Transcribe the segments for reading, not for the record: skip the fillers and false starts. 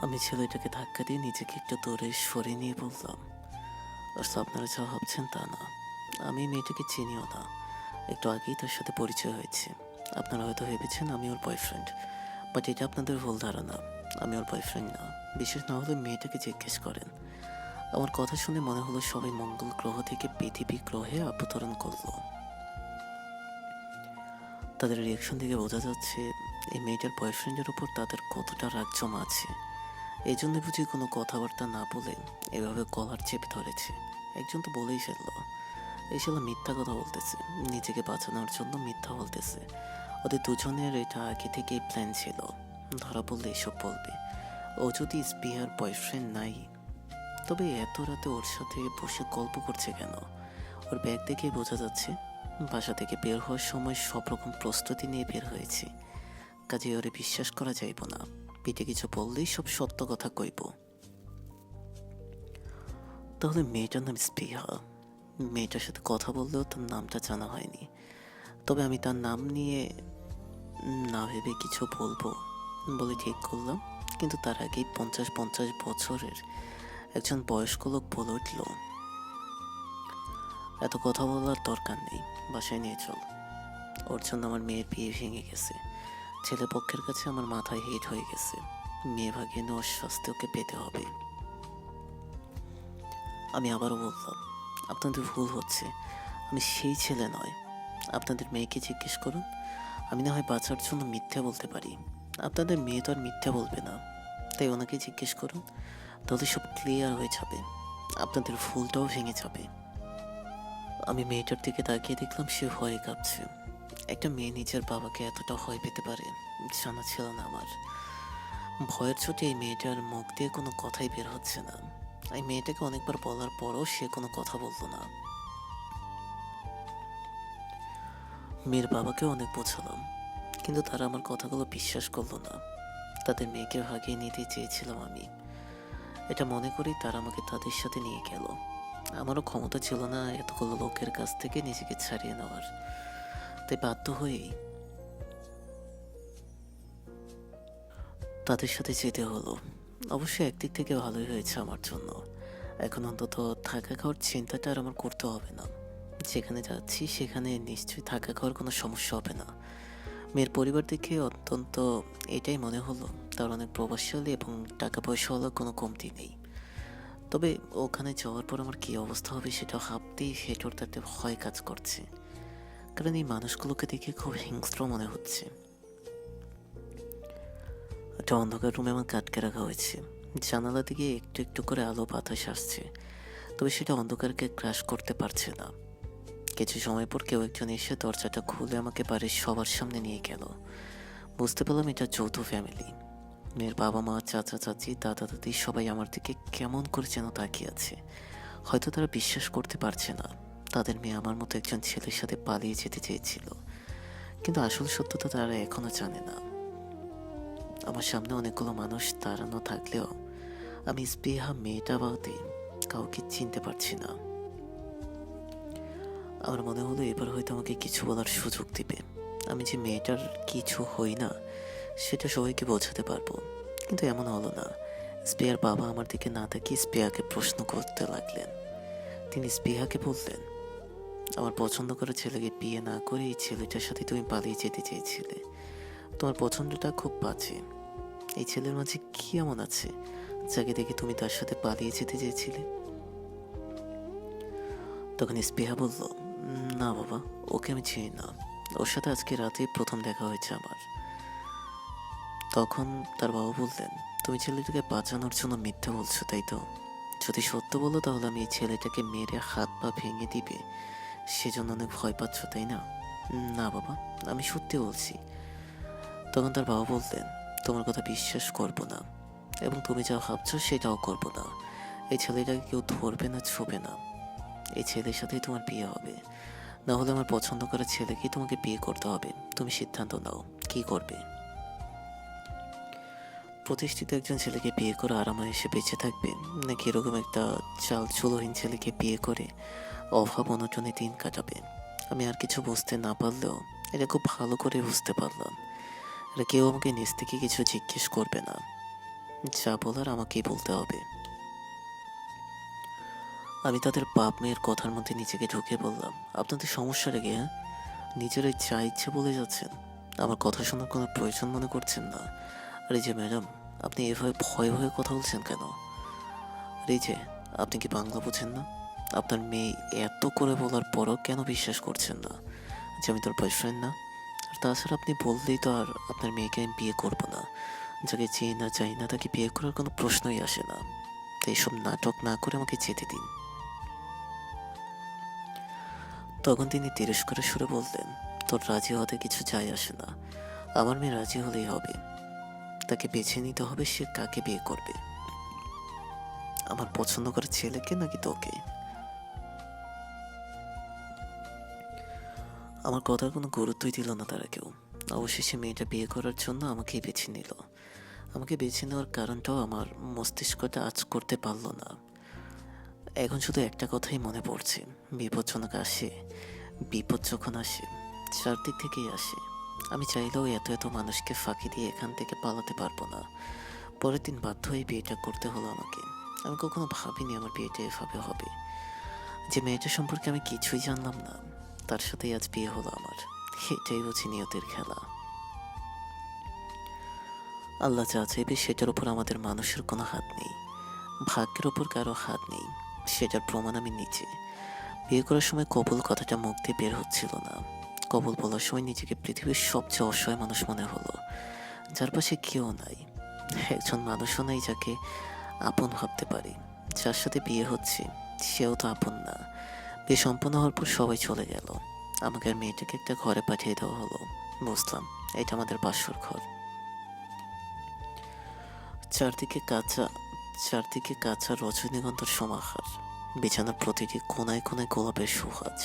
আমি ছেলেটাকে ধাক্কা দিয়ে নিজেকে একটু দূরে সরিয়ে নিয়ে বললাম, আসলে আপনারা যা ভাবছেন তা না। আমি এই মেয়েটাকে চিনিও না, একটু আগেই তার সাথে পরিচয় হয়েছে। আপনারা হয়তো ভেবেছেন আমি ওর বয়ফ্রেন্ড, বাট এটা আপনাদের ভুল ধারণা। আমি ওর বয়ফ্রেন্ড না। বিশেষ না হলে মেয়েটাকে জিজ্ঞেস করেন। আমার কথা শুনে মনে হলো সবাই মঙ্গল গ্রহ থেকে পৃথিবী গ্রহে অবতরণ করলো। তাদের রিয়াকশন থেকে বোঝা যাচ্ছে এই মেয়েটার বয়ফ্রেন্ডের উপর তাদের কতটা রাগ জমা আছে। এই জন্য বুঝি কোনো কথাবার্তা না বলে এভাবে কলার চেপে ধরেছে। একজন তো বলেই ফেললো, এই শালা মিথ্যা কথা বলতেছে, নিজেকে বাঁচানোর জন্য মিথ্যা বলতেছে। ওদের দুজনের এটা আগে থেকেই প্ল্যান ছিল, ধরা পড়লে এসব বলবে। ও যদি স্পিয়ার বয়ফ্রেন্ড নাই, তবে এত রাতে ওর সাথে বসে গল্প করছে কেন? ওর ব্যাগ দেখে বোঝা যাচ্ছে বাসা থেকে বের হওয়ার সময় সব রকম প্রস্তুতি নিয়ে বের হয়েছে। কাজে ওরে বিশ্বাস করা যাইব না। পিঠে কিছু বললেই সব সত্য কথা কইব। তাহলে মেয়েটার নাম স্পৃহা। মেয়েটার সাথে কথা বললেও তার নামটা জানা হয়নি। তবে আমি তার নাম নিয়ে না ভেবে কিছু বলবো বলে ঠিক করলাম। কিন্তু তার আগেই 50-50 বছরের একজন বয়স্ক লোক বলে উঠল, এত কথা বলার দরকার নেই, বাসায় নিয়ে চল। ওর জন্য আমার মেয়ের বিয়ে ভেঙে গেছে। ছেলে পক্ষের কাছে আমার মাথায় হিট হয়ে গেছে। মেয়ে ভাগিয়ে নেওয়ার শাস্তি ওকে পেতে হবে। আমি আবারও বললাম, আপনাদের ভুল হচ্ছে, আমি সেই ছেলে নয়। আপনাদের মেয়েকে জিজ্ঞেস করুন। আমি না হয় বাঁচার জন্য মিথ্যা বলতে পারি, আপনাদের মেয়ে তো আর মিথ্যা বলবে না। তাই ওনাকে জিজ্ঞেস করুন, তাহলে সব ক্লিয়ার হয়ে যাবে, আপনাদের ভুলটাও ভেঙে যাবে। আমি মেয়েটার দিকে তাকিয়ে দেখলাম সে ভয়ে কাঁপছে। একটা মেয়ে নিজের বাবাকে এতটা ভয় পেতে পারে জানা ছিল না আমার। ভয়ের চোটে এই মেয়েটার মুখ দিয়ে কোনো কথাই বের হচ্ছে না। এই মেয়েটাকে অনেকবার বলার পরও সে কোনো কথা বলল না। মেয়ের বাবাকেও অনেক বোঝালাম, কিন্তু তারা আমার কথাগুলো বিশ্বাস করলো না। তাদের মেয়েকে ভাগিয়ে নিতে চেয়েছিলাম আমি, এটা মনে করি তারা আমাকে তাদের সাথে নিয়ে গেল। আমারও ক্ষমতা ছিল না এতগুলো লোকের কাছ থেকে নিজেকে ছাড়িয়ে নেওয়ার। তাই বাধ্য হয়েই তাদের সাথে যেতে হলো। অবশ্যই একদিক থেকে ভালোই হয়েছে আমার জন্য। এখন অন্তত থাকা খাওয়ার চিন্তাটা আর আমার করতে হবে না। যেখানে যাচ্ছি সেখানে নিশ্চয়ই থাকা খাওয়ার কোনো সমস্যা হবে না। মেয়ের পরিবার দেখে অত্যন্ত এটাই মনে হলো তার অনেক প্রভাবশালী এবং টাকা পয়সাওয়ালা কোনো কমতি নেই। তবে ওখানে যাওয়ার পর আমার কী অবস্থা হবে সেটা ভাবতেই ভেতর তাতে ভয় কাজ করছে। কারণ এই মানুষগুলোকে দেখে খুব হিংস্র মনে হচ্ছে। একটা অন্ধকার রুমে আমার আটকে রাখা হয়েছে। জানালা দিকে একটু একটু করে আলো বাতাস আসছে, তবে সেটা অন্ধকারকে গ্রাস করতে পারছে না। কিছু সময় পর কেউ একজন এসে দরজাটা খুলে আমাকে বাড়ির সবার সামনে নিয়ে গেল। বুঝতে পারলাম এটা যৌথ ফ্যামিলি। মেয়ের বাবা মা, চাচা চাচি, দাদা দাদি সবাই আমার দিকে কেমন করে যেন তাকিয়ে আছে। হয়তো তারা বিশ্বাস করতে পারছে না তাদের মেয়ে আমার মতো একজন ছেলের সাথে পালিয়ে যেতে চেয়েছিল। কিন্তু আসল সত্যতা তারা এখনো জানে না। আমার সামনে অনেকগুলো মানুষ দাঁড়ানো থাকলেও আমি স্পৃহা মেয়েটা বাদে কাউকে চিনতে পারছি না। আমার মনে হলো এবার হয়তো আমাকে কিছু বলার সুযোগ দিবে। আমি যে মেয়েটার কিছু হই না সেটা সবাইকে বোঝাতে পারবো। কিন্তু এমন হলো না। স্পৃহার বাবা আমার দিকে না তাকিয়ে স্পৃহাকে প্রশ্ন করতে লাগলেন। তিনি স্পৃহাকে বললেন, আমার পছন্দ করা ছেলেকে বিয়ে না করে এই ছেলেটার সাথে তুমি পালিয়ে যেতে চেয়েছিলে। তোমার পছন্দটা খুব বাজে। এই ছেলের মাঝে কি এমন আছে যাকে দেখে তুমি তার সাথে পালিয়ে যেতে চেয়েছিলে? তখন স্পৃহা বলল, না বাবা, ওকে আমি চিনি না। ওর সাথে আজকে রাতে প্রথম দেখা হয়েছে আমার। তখন তার বাবা বললেন, তুমি ছেলেটাকে বাঁচানোর জন্য মিথ্যা বলছো তাই তো? যদি সত্য বলো তাহলে আমি এই ছেলেটাকে মেরে হাত পা ভেঙে দিবে সেজন্য অনেক ভয় পাচ্ছ তাই না? না বাবা, আমি সত্যি বলছি। তখন তার বাবা বললেন, তোমার কথা বিশ্বাস করবো না, এবং তুমি যা ভাবছো সেটাও করবো না। এই ছেলেটাকে কেউ ধরবে না, ছোবে না। এই ছেলের সাথেই তোমার বিয়ে হবে। না হলে আমার পছন্দ করা ছেলেকেই তোমাকে বিয়ে করতে হবে। তুমি সিদ্ধান্ত নাও, কি করবে? প্রতিষ্ঠিত একজন ছেলেকে বিয়ে করে আরামায়েশে বেঁচে থাকবে, নাকি এরকম একটা চাল চুলোহীন ছেলেকে বিয়ে করে অভাব অনটনে দিন কাটাবে? আমি আর কিছু বুঝতে না পারলেও এটা খুব ভালো করে বুঝতে পারলাম। এটা কেউ আমাকে নিজ থেকে কিছু জিজ্ঞেস করবে না। যা বলার আমাকেই বলতে হবে। আমি তাদের বাপ মেয়ের কথার মধ্যে নিজেকে ঢুকিয়ে বললাম, আপনাদের সমস্যাটা কি, হ্যাঁ? নিজেরাই যা ইচ্ছে বলে যাচ্ছেন, আমার কথা শোনার কোনো প্রয়োজন মনে করছেন না। আর এই যে ম্যাডাম, আপনি এভাবে ভয়ে ভয়ে কথা বলছেন কেন? আর এই যে, আপনি কি বাংলা বোঝেন না? আপনার মেয়ে এত করে বলার পরও কেন বিশ্বাস করছেন না যে আমি তোর বয়ফ্রেন্ড না? আর তাছাড়া আপনি বললেই তো আর আপনার মেয়েকে আমি বিয়ে করবো না। যাকে চিনি না চাই না তাকে বিয়ে করার কোনো প্রশ্নই আসে না। তো এইসব নাটক না করে আমাকে যেতে দিন। তখন তিনি তিরস্কারের সুরে বললেন, তোর রাজি হতে কিছু যায় আসে না। আমার মেয়ে রাজি হলেই হবে। তাকে বেছে নিতে হবে সে কাকে বিয়ে করবে, আমার পছন্দ করে ছেলেকে নাকি তোকে। আমার কথার কোনো গুরুত্বই দিল না তারা কেউ। অবশেষে মেয়েটা বিয়ে করার জন্য আমাকেই বেছে নিল। আমাকে বেছে নেওয়ার কারণটাও আমার মস্তিষ্কটা আঁচ করতে পারলো না। এখন শুধু একটা কথাই মনে পড়ছে, বিপজ্জনক আসে, বিপদ যখন আসে চারদিক থেকেই আসে। আমি চাইলেও এত এত মানুষকে ফাঁকি দিয়ে এখান থেকে পালাতে পারবো না। পরের দিন বাধ্য হয়ে বিয়েটা করতে হলো আমাকে। আমি কখনো ভাবিনি আমার বিয়েটা এভাবে হবে। যে মেয়েটা সম্পর্কে আমি কিছুই জানলাম না, তার সাথেই আজ বিয়ে হলো আমার। এটাই বুঝি নিয়তের খেলা। আল্লাহ যা চাইবে সেটার উপর আমাদের মানুষের কোনো হাত নেই, ভাগ্যের ওপর কারো হাত নেই। সেটার প্রমাণ আমি নিজে। বিয়ে করার সময় কবুল কথাটা মুখ দিয়ে বের হচ্ছিল না। কবুল বলার সময় নিজেকে পৃথিবীর সবচেয়ে অসহায় মানুষ মনে হলো, যার পাশে কেউ নাই। একজন মানুষও নাই যাকে আপন ভাবতে পারি। যার সাথে বিয়ে হচ্ছে সেও তো আপন না। বিয়ে সম্পন্ন হওয়ার পর সবাই চলে গেল। আমাকে আর মেয়েটাকে একটা ঘরে পাঠিয়ে দেওয়া হলো। বুঝলাম এটা আমাদের বাসর ঘর। চারদিকে কাঁচা চারদিকে কাঁচা রজনীগন্ধার সমাহার। বিছানার প্রতিটি কোনায় কোনায় গোলাপের সুবাস।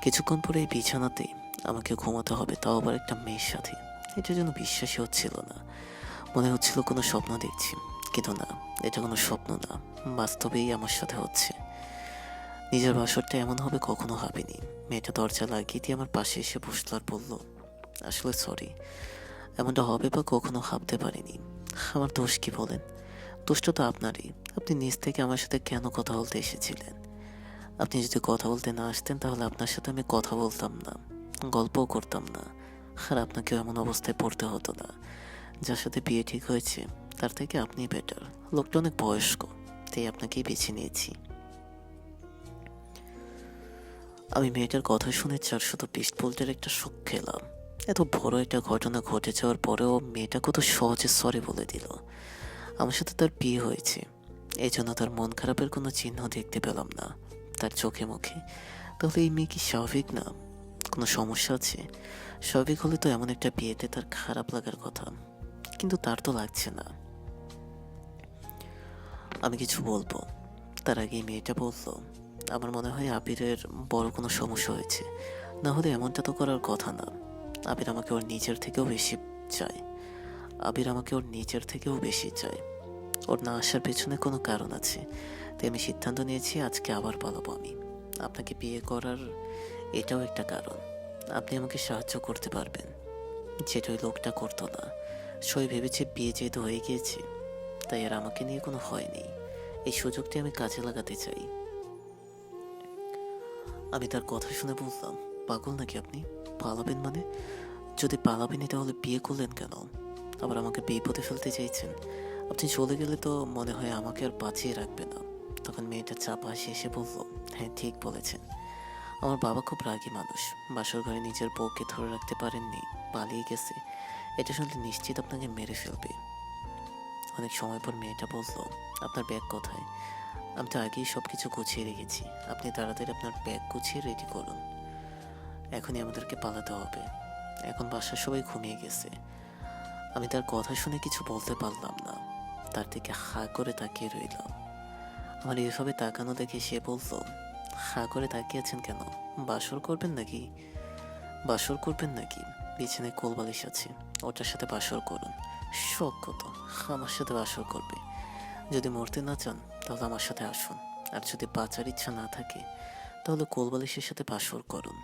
কিছুক্ষণ পরে এই বিছানাতেই আমাকে ঘুমাতে হবে, তাও আবার একটা মেয়ের সাথে। এটা যেন বিশ্বাসই হচ্ছিল না। মনে হচ্ছিল কোনো স্বপ্ন দেখছি, কিন্তু না, এটা কোনো স্বপ্ন না, বাস্তবেই আমার সাথে হচ্ছে। নিজের বাসরটা এমন হবে কখনো ভাবিনি। মেয়েটা দরজা লাগিয়ে দিয়ে আমার পাশে এসে বসলো আর বলল, আসলে সরি, এমনটা হবে বা কখনো ভাবতে পারিনি। আমার দোষ কি বলেন? দোষটা তো আপনারই। আপনি নিজ থেকে আমার সাথে কেন কথা বলতে এসেছিলেন? আপনি যদি কথা বলতে না আসতেন তাহলে আপনার সাথে আমি কথা বলতাম না, গল্পও করতাম না। আর আপনাকেও এমন অবস্থায় পড়তে হতো না। যার সাথে বিয়ে ঠিক হয়েছে তার থেকে আপনিই বেটার। লোকটা অনেক বয়স্ক, তাই আপনাকেই বেছে নিয়েছি। আমি মেয়েটার কথা শুনে 420 ভোল্টের একটা শক খেলাম। এত বড় একটা ঘটনা ঘটে যাওয়ার পরেও মেয়েটা কত সহজে সরি বলে দিল। আমার সাথে তার বিয়ে হয়েছে, এই জন্য তার মন খারাপের কোনো চিহ্ন দেখতে পেলাম না তার চোখে মুখে। তাহলে এই মেয়ে কি স্বাভাবিক না? কোনো সমস্যা আছে? স্বাভাবিক হলে তো এমন একটা বিয়েতে তার খারাপ লাগার কথা, কিন্তু তার তো লাগছে না। আমি কিছু বলবো তার আগেই মেয়েটা বলল, আমার মনে হয় আবিরের বড় কোনো সমস্যা হয়েছে। না হলে এমনটা তো করার কথা না। আবির আমাকে ওর নিজের থেকেও বেশি চায়। আবির আমাকে ওর নিজের থেকেও বেশি চায়। ওর না আসার পেছনে কোনো কারণ আছে। তাই আমি সিদ্ধান্ত নিয়েছি আজকে আবার পালাবো আমি। আপনাকে বিয়ে করার এটাও একটা কারণ। আপনি আমাকে সাহায্য করতে পারবেন, যেটা ওই লোকটা করতো না। সবাই ভেবেছে বিয়ে যেহেতু হয়ে গিয়েছে তাই আর আমাকে নিয়ে কোনো ভয় নেই। এই সুযোগটি আমি কাজে লাগাতে চাই। আমি তার কথা শুনে বললাম, পাগল নাকি আপনি? পালাবেন মানে? যদি পালাবেনই তাহলে বিয়ে করলেন কেন? আবার আমাকে বিপদে ফেলতে চাইছেন? আপনি চলে গেলে তো মনে হয় আমাকে আর বাঁচিয়ে রাখবে না। তখন মেয়েটা চাপা হাসি এসে বলল, হ্যাঁ ঠিক বলেছেন। আমার বাবা খুব রাগী মানুষ। বাসর ঘরে নিজের বউকে ধরে রাখতে পারেননি, পালিয়ে গেছে। এটা শুনলে নিশ্চিত আপনাকে মেরে ফেলবে। অনেক সময় পর মেয়েটা বলল, আপনার ব্যাগ কোথায়? আমি তো আগেই সব কিছু গুছিয়ে রেখেছি। আপনি তাড়াতাড়ি আপনার ব্যাগ গুছিয়ে রেডি করুন। এখনই আমাদেরকে পালাতে হবে। এখন বাসার সবাই ঘুমিয়ে গেছে। আমি তার কথা শুনে কিছু বলতে পারলাম না। তার দিকে হা করে তাকিয়ে রইলাম। আমার এভাবে তাকানো দেখে সে বলল, হা করে তাকিয়েছেন কেন? বাসর করবেন নাকি? বাসর করবেন নাকি? বিছানায় কোলবালিশ আছে, ওটার সাথে বাসর করুন। শখ কত আমার সাথে বাসর করবে? যদি মরতে না চান তাহলে আমার সাথে আসুন। আর যদি বাঁচার ইচ্ছা না থাকে তাহলে কোলবালিশের সাথে বাসর করুন।